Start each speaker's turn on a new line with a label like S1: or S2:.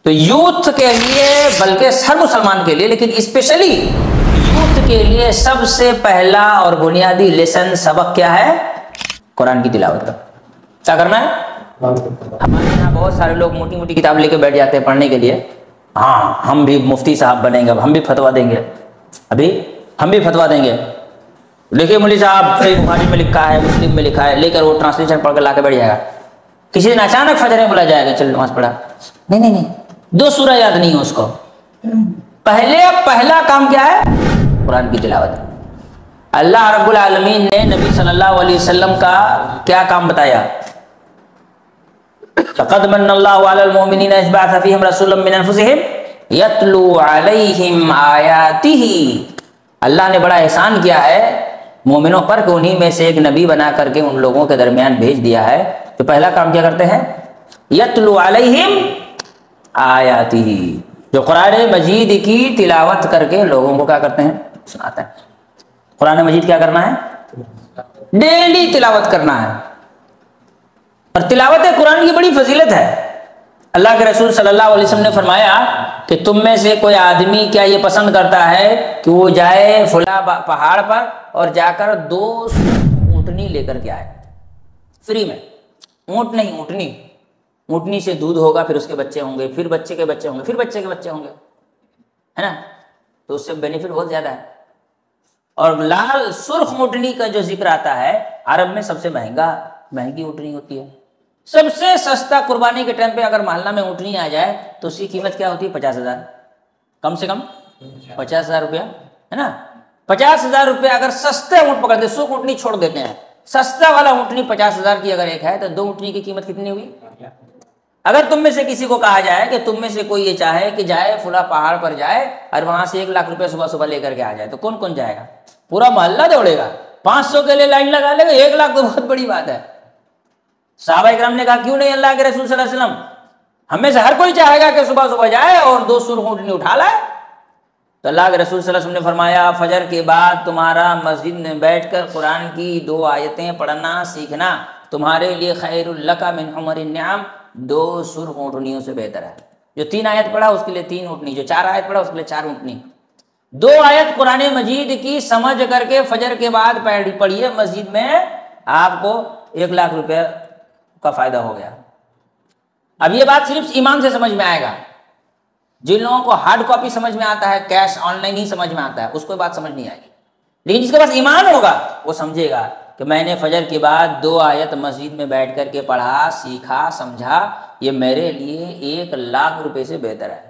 S1: تو یوتھ کے لیے، بلکہ ہر مسلمان کے لیے، لیکن اسپیشلی یوتھ کے لیے سب سے پہلا اور بنیادی لیسن سبق کیا ہے؟ قرآن کی تلاوت کا۔ کیا کرنا ہے؟ ہمارے یہاں بہت سارے لوگ موٹی موٹی کتاب لے کے بیٹھ جاتے ہیں پڑھنے کے لیے، ہاں ہم بھی مفتی صاحب بنیں گے، اب ہم بھی فتویٰ دیں گے، ابھی ہم بھی فتویٰ دیں گے۔ دیکھیے مولوی صاحب صحیح بخاری میں لکھا ہے، مسلم میں لکھا ہے، لے کر وہ ٹرانسلیشن پڑھ کر لا کے بیٹھ جائے گا۔ کسی دن اچانک فجر میں بولا جائے گا چل نماز پڑھا، نہیں، 2 سورہ یاد نہیں ہے اس کو۔ پہلا کام کیا ہے؟ قرآن کی تلاوت۔ اللہ رب العالمین نے نبی صلی اللہ علیہ وسلم کا کیا کام بتایا؟ لقد من اللہ علی المؤمنین اذ بعث فیہم رسولا من انفسہم یتلو علیہم آیاتہ۔ اللہ نے بڑا احسان کیا ہے مومنوں پر کہ انہی میں سے ایک نبی بنا کر کے ان لوگوں کے درمیان بھیج دیا ہے۔ تو پہلا کام کیا کرتے ہیں؟ یتلو علیہم آیاتہ، جو قرآن مجید کی تلاوت کر کے لوگوں کو کیا کرتے ہیں؟ سناتے ہیں۔ قرآن مجید کیا کرنا ہے؟ ڈیلی تلاوت کرنا ہے۔ اور تلاوت قرآن کی بڑی فضیلت ہے۔ اللہ کے رسول صلی اللہ علیہ وسلم نے فرمایا کہ تم میں سے کوئی آدمی کیا یہ پسند کرتا ہے کہ وہ جائے فلاں پہاڑ پر اور جا کر 2 اونٹنی لے کر کے آئے فری میں؟ اونٹ نہیں، اونٹنی۔ اونٹنی سے دودھ ہوگا، پھر اس کے بچے ہوں گے، پھر بچے کے بچے ہوں گے، پھر بچے کے بچے ہوں گے، ہے نا؟ تو اس سے بینیفٹ بہت زیادہ ہے۔ اور لال سرخ اونٹنی کا جو ذکر آتا ہے، عرب میں سب سے مہنگی اونٹنی ہوتی ہے۔ سب سے سستا قربانی کے ٹائم پہ اگر محلہ میں اونٹنی آ جائے تو اس کی قیمت کیا ہوتی ہے؟ 50,000، کم سے کم 50,000 روپیہ، ہے نا؟ 50,000 روپیہ اگر سستے اونٹ پکڑتے، سرخ اونٹنی چھوڑ دیتے ہیں، سستا والا اونٹنی 50,000 کی اگر ایک ہے تو 2 اونٹنی کی قیمت کتنی ہوئی؟ اگر تم میں سے کسی کو کہا جائے کہ تم میں سے کوئی یہ چاہے کہ جائے فلاں پہاڑ پر جائے اور وہاں سے 1 لاکھ روپے صبح لے کر کے آ جائے، تو کون جائے گا؟ پورا محلہ دوڑے گا۔ 500 کے لیے لائن لگا لے گا، 1 لاکھ تو بہت بڑی بات ہے۔ صحابہ اکرام نے کہا کیوں نہیں اللہ کے رسول صلی اللہ علیہ وسلم، ہم میں سے ہر کوئی چاہے گا کہ صبح جائے اور 2 سرخ اونٹنی اٹھا لائے۔ تو اللہ کے رسول صلی اللہ علیہ وسلم نے فرمایا فجر کے بعد تمہارا مسجد میں بیٹھ کر قرآن کی 2 آیتیں پڑھنا سیکھنا تمہارے لیے خیر لک من حمر النعم، 2 سرخ اونٹنیوں سے بہتر ہے۔ جو 3 آیت پڑھا اس کے لیے 3 اونٹنی، جو 4 آیت پڑھا اس کے لیے 4 اونٹنی۔ 2 آیت قرآن مجید کی سمجھ کر کے فجر کے بعد پڑھیے مسجد میں، آپ کو 1 لاکھ روپے کا فائدہ ہو گیا۔ اب یہ بات صرف ایمان سے سمجھ میں آئے گا۔ جن لوگوں کو ہارڈ کاپی سمجھ میں آتا ہے، کیش آن لائن ہی سمجھ میں آتا ہے، اس کو بات سمجھ نہیں آئے گی۔ لیکن جس کے پاس ایمان ہوگا وہ سمجھے گا کہ میں نے فجر کے بعد 2 آیت مسجد میں بیٹھ کر کے پڑھا، سیکھا، سمجھا، یہ میرے لیے 1 لاکھ روپے سے بہتر ہے۔